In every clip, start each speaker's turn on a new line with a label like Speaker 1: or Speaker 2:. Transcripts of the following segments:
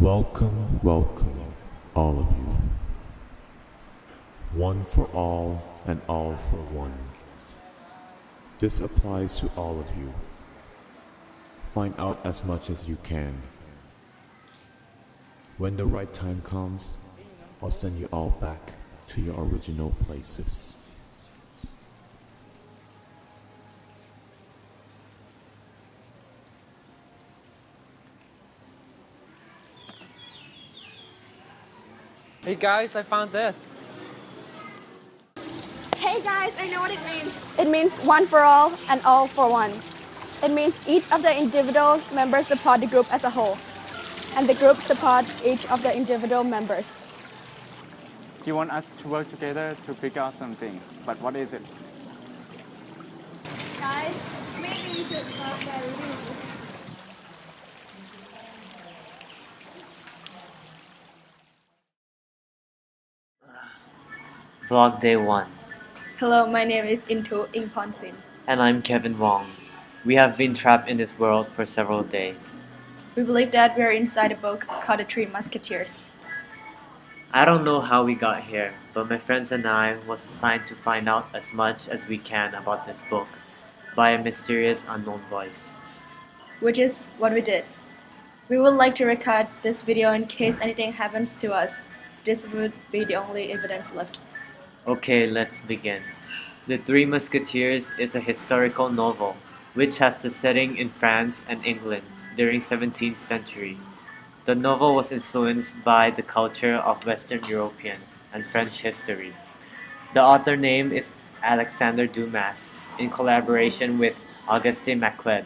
Speaker 1: Welcome, welcome, all of you. One for all and all for one. This applies to all of you. Find out as much as you can. When the right time comes, I'll send you all back to your original places.
Speaker 2: Hey guys, I found this.
Speaker 3: Hey guys, I know what it means. It means one for all and all for one. It means each of the individual members support the group as a whole, and the group supports each of the individual members.
Speaker 4: You want us to work together to figure out something, but what is it?
Speaker 3: Guys, maybe you should start by reading.
Speaker 5: Vlog Day 1.
Speaker 3: Hello, my name is Intu Ingponsin.
Speaker 5: And I'm Kevin Wong. We have been trapped in this world for several days.
Speaker 3: We believe that we are inside a book called The Three Musketeers.
Speaker 5: I don't know how we got here, but my friends and I was assigned to find out as much as we can about this book by a mysterious unknown voice.
Speaker 3: Which is what we did. We would like to record this video in case anything happens to us. This would be the only evidence left.
Speaker 5: Okay, let's begin. The Three Musketeers is a historical novel which has the setting in France and England during 17th century. The novel was influenced by the culture of Western European and French history. The author name is Alexandre Dumas in collaboration with Auguste Maquet.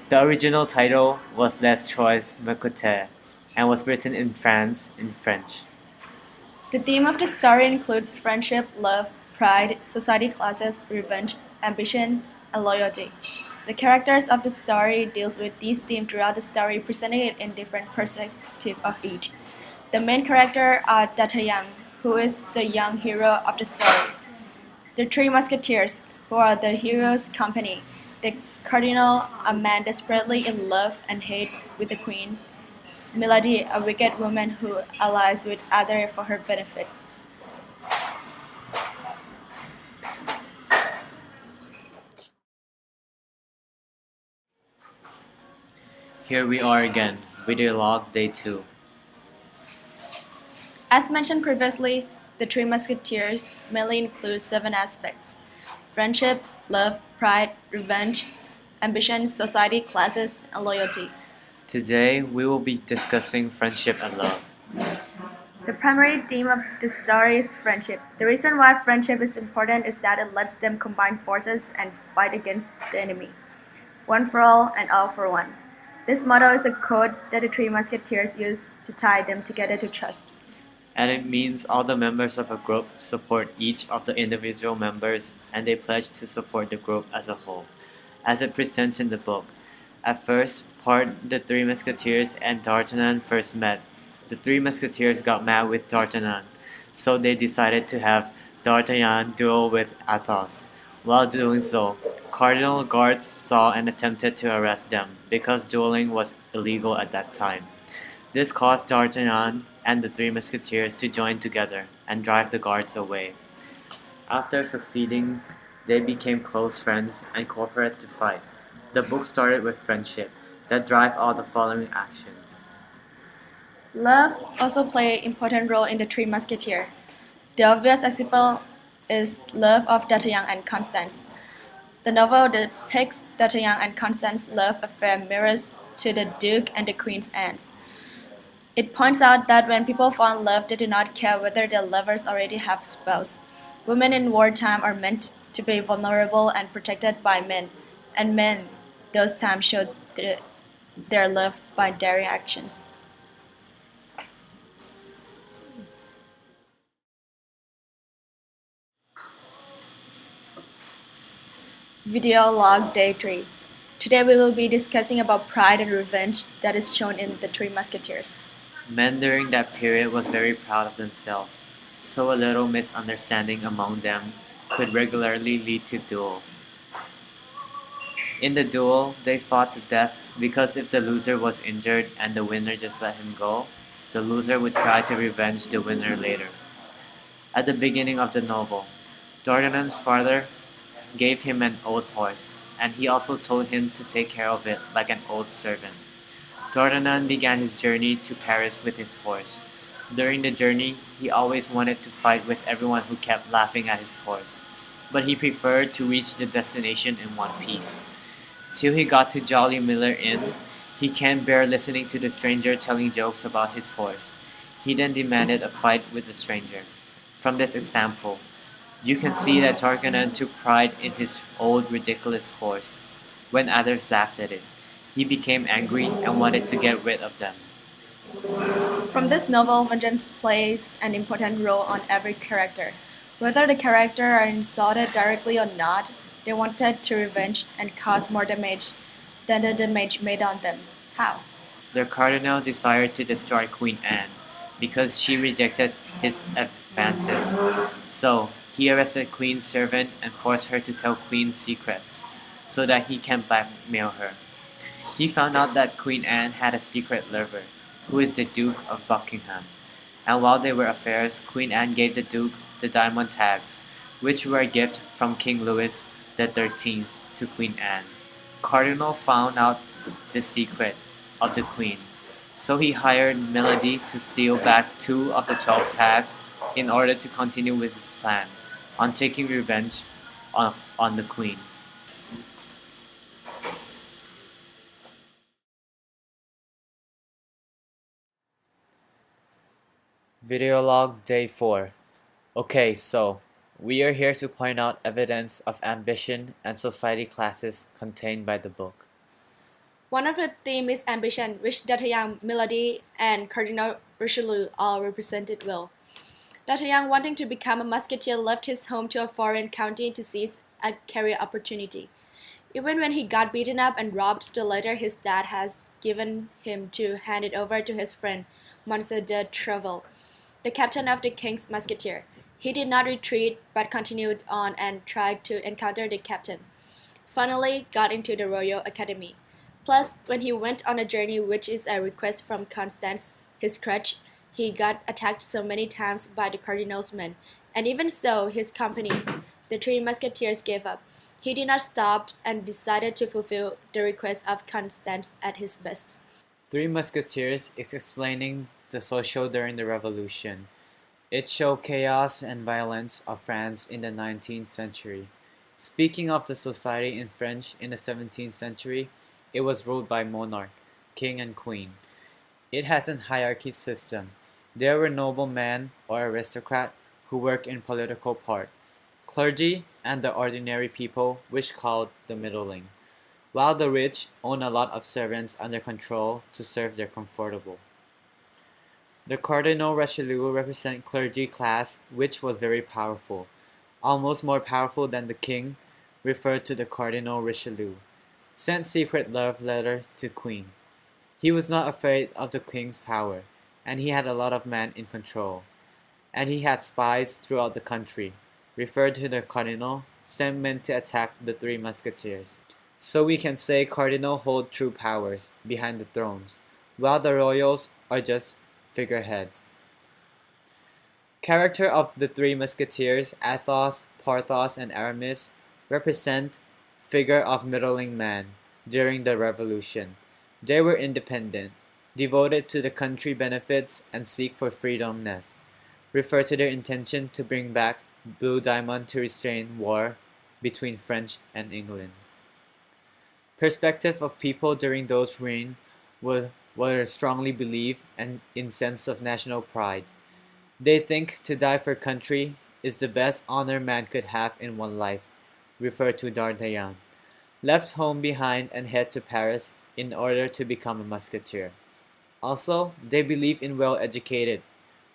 Speaker 5: The original title was Les Trois Musketeers and was written in France in French.
Speaker 3: The theme of the story includes friendship, love, pride, society classes, revenge, ambition, and loyalty. The characters of the story deals with these themes throughout the story, presenting it in different perspectives of each. The main character are D'Artagnan, who is the young hero of the story. The Three Musketeers, who are the hero's company. The Cardinal, a man desperately in love and hate with the Queen. Milady, a wicked woman who allies with others for her benefits.
Speaker 5: Here we are again, Video Log Day 2.
Speaker 3: As mentioned previously, the Three Musketeers mainly include 7 aspects: friendship, love, pride, revenge, ambition, society, classes, and loyalty.
Speaker 5: Today, we will be discussing friendship and love.
Speaker 3: The primary theme of the story is friendship. The reason why friendship is important is that it lets them combine forces and fight against the enemy. One for all and all for one. This motto is a code that the Three Musketeers use to tie them together to trust.
Speaker 5: And it means all the members of a group support each of the individual members and they pledge to support the group as a whole, as it presents in the book. At first part, the Three Musketeers and D'Artagnan first met. The Three Musketeers got mad with D'Artagnan, so they decided to have D'Artagnan duel with Athos. While doing so, Cardinal guards saw and attempted to arrest them because dueling was illegal at that time. This caused D'Artagnan and the Three Musketeers to join together and drive the guards away. After succeeding, they became close friends and cooperated to fight. The book started with friendship that drive all the following actions.
Speaker 3: Love also plays an important role in the Three Musketeers. The obvious example is love of D'Artagnan and Constance. The novel depicts D'Artagnan and Constance's love affair mirrors to the Duke and the Queen's aunts. It points out that when people fall in love, they do not care whether their lovers already have spouse. Women in wartime are meant to be vulnerable and protected by men, and men those times showed their love by daring actions. Video log day 3. Today we will be discussing about pride and revenge that is shown in the Three Musketeers.
Speaker 5: Men during that period was very proud of themselves, so a little misunderstanding among them could regularly lead to duel. In the duel, they fought to death because if the loser was injured and the winner just let him go, the loser would try to revenge the winner later. At the beginning of the novel, D'Artagnan's father gave him an old horse, and he also told him to take care of it like an old servant. D'Artagnan began his journey to Paris with his horse. During the journey, he always wanted to fight with everyone who kept laughing at his horse, but he preferred to reach the destination in one piece. Till he got to Jolly Miller Inn, he can't bear listening to the stranger telling jokes about his horse. He then demanded a fight with the stranger. From this example, you can see that D'Artagnan took pride in his old ridiculous horse. When others laughed at it, he became angry and wanted to get rid of them.
Speaker 3: From this novel, vengeance plays an important role on every character. Whether the character are insulted directly or not, they wanted to revenge and cause more damage than the damage made on them. How?
Speaker 5: The cardinal desired to destroy Queen Anne because she rejected his advances. So, he arrested Queen's servant and forced her to tell Queen's secrets so that he can blackmail her. He found out that Queen Anne had a secret lover, who is the Duke of Buckingham. And while they were affairs, Queen Anne gave the Duke the diamond tags, which were a gift from King Louis XIII to Queen Anne. Cardinal found out the secret of the Queen, so he hired Melody to steal back 2 of the 12 tags in order to continue with his plan on taking revenge on the Queen. Video log day 4. Okay, so we are here to point out evidence of ambition and society classes contained by the book.
Speaker 3: One of the themes is ambition, which D'Artagnan, Milady, and Cardinal Richelieu all represented well. D'Artagnan, wanting to become a musketeer, left his home to a foreign county to seize a career opportunity. Even when he got beaten up and robbed, the letter his dad has given him to hand it over to his friend, Monsieur de Treville, the captain of the King's Musketeer. He did not retreat, but continued on and tried to encounter the captain. Finally, got into the Royal Academy. Plus, when he went on a journey, which is a request from Constance, his crutch, he got attacked so many times by the cardinal's men, and even so, his companies, the 3 musketeers, gave up. He did not stop and decided to fulfill the request of Constance at his best.
Speaker 5: 3 Musketeers is explaining the social during the Revolution. It showed chaos and violence of France in the 19th century. Speaking of the society in French in the 17th century, it was ruled by monarch, king and queen. It has a hierarchy system. There were noblemen or aristocrats who worked in political part, clergy, and the ordinary people, which called the middling, while the rich owned a lot of servants under control to serve their comfortable. The Cardinal Richelieu represent clergy class, which was very powerful, almost more powerful than the king, referred to the Cardinal Richelieu, sent secret love letter to Queen. He was not afraid of the king's power, and he had a lot of men in control, and he had spies throughout the country, referred to the Cardinal, sent men to attack the 3 Musketeers. So we can say Cardinal hold true powers behind the thrones, while the royals are just figureheads. Character of the 3 Musketeers, Athos, Porthos, and Aramis, represent figure of middling man during the Revolution. They were independent, devoted to the country benefits and seek for freedomness, refer to their intention to bring back Blue Diamond to restrain war between French and England. Perspective of people during those reign were strongly believed and in sense of national pride. They think to die for country is the best honor man could have in one life, refer to D'Artagnan. Left home behind and head to Paris in order to become a musketeer. Also, they believe in well-educated,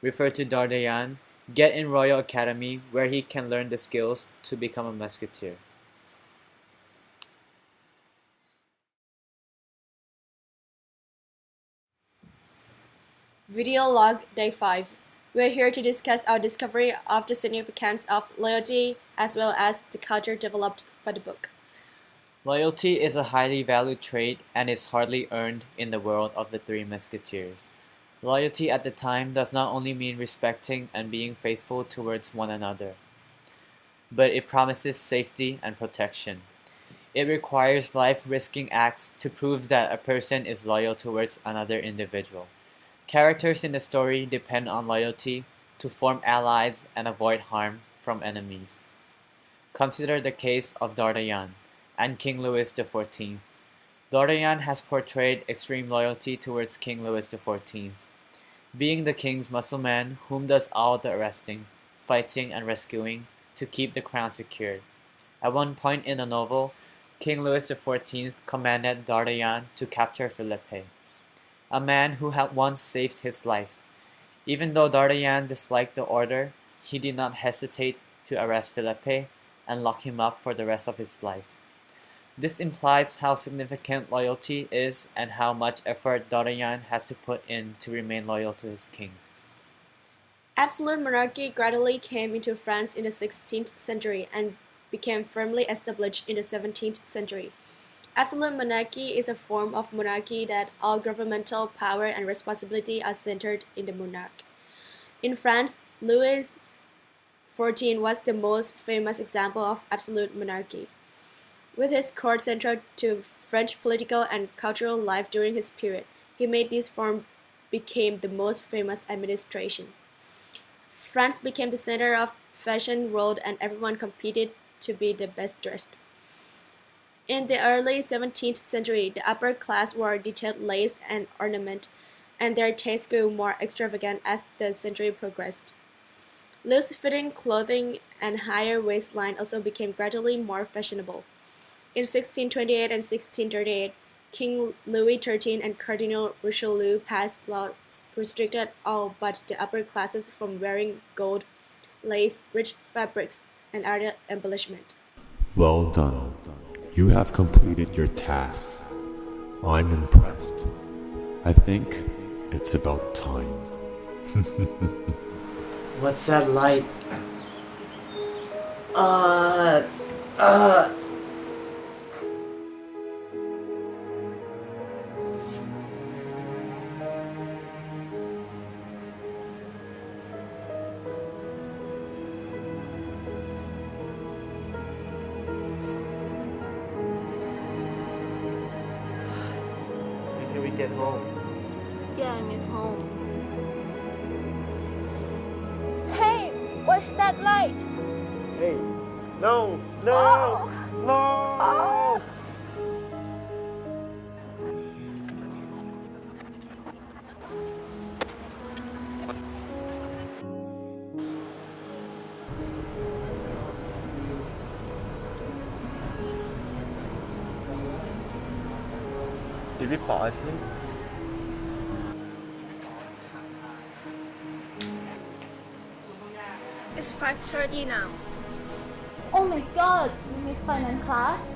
Speaker 5: refer to D'Artagnan, get in Royal Academy where he can learn the skills to become a musketeer.
Speaker 3: Video log day 5. We're here to discuss our discovery of the significance of loyalty as well as the culture developed by the book.
Speaker 5: Loyalty is a highly valued trait and is hardly earned in the world of the Three Musketeers. Loyalty at the time does not only mean respecting and being faithful towards one another, but it promises safety and protection. It requires life-risking acts to prove that a person is loyal towards another individual. Characters in the story depend on loyalty to form allies and avoid harm from enemies. Consider the case of D'Artagnan and King Louis XIV. D'Artagnan has portrayed extreme loyalty towards King Louis XIV, being the king's muscle man whom does all the arresting, fighting, and rescuing to keep the crown secured. At one point in the novel, King Louis XIV commanded D'Artagnan to capture Philippe, a man who had once saved his life. Even though D'Artagnan disliked the order, he did not hesitate to arrest Philippe and lock him up for the rest of his life. This implies how significant loyalty is and how much effort D'Artagnan has to put in to remain loyal to his king.
Speaker 3: Absolute monarchy gradually came into France in the 16th century and became firmly established in the 17th century. Absolute monarchy is a form of monarchy that all governmental power and responsibility are centered in the monarch. In France, Louis XIV was the most famous example of absolute monarchy. With his court central to French political and cultural life during his period, he made this form became the most famous administration. France became the center of fashion world and everyone competed to be the best dressed. In the early 17th century, the upper class wore detailed lace and ornament, and their taste grew more extravagant as the century progressed. Loose-fitting clothing and higher waistline also became gradually more fashionable. In 1628 and 1638, King Louis XIII and Cardinal Richelieu passed laws restricted all but the upper classes from wearing gold, lace, rich fabrics, and other embellishment.
Speaker 1: Well done. You have completed your tasks. I'm impressed. I think it's about time.
Speaker 5: What's that light? When can we get home?
Speaker 6: Yeah, I miss home. Hey, what's that light?
Speaker 4: Hey, no, no,
Speaker 6: Oh.
Speaker 4: no!
Speaker 6: Oh.
Speaker 4: Did we fall asleep?
Speaker 6: It's 5:30 now.
Speaker 7: Oh my god, you missed finance class?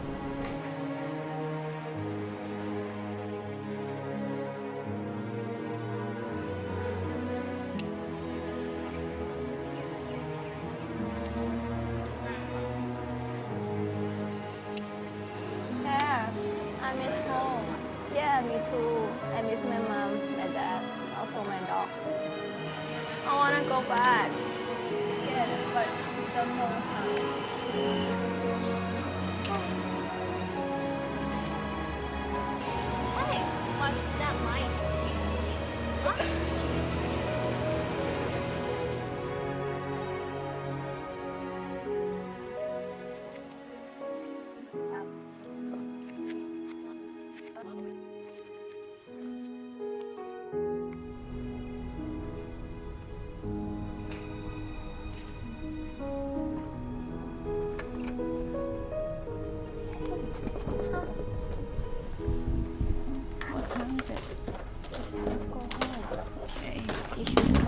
Speaker 6: Yeah, I miss home. Yeah, me too. I miss my mom, my dad, and also my dog. I wanna go back. Yeah, but don't know how. Hey, what's that light? Huh? What time is it? It's time to go home. Okay, you should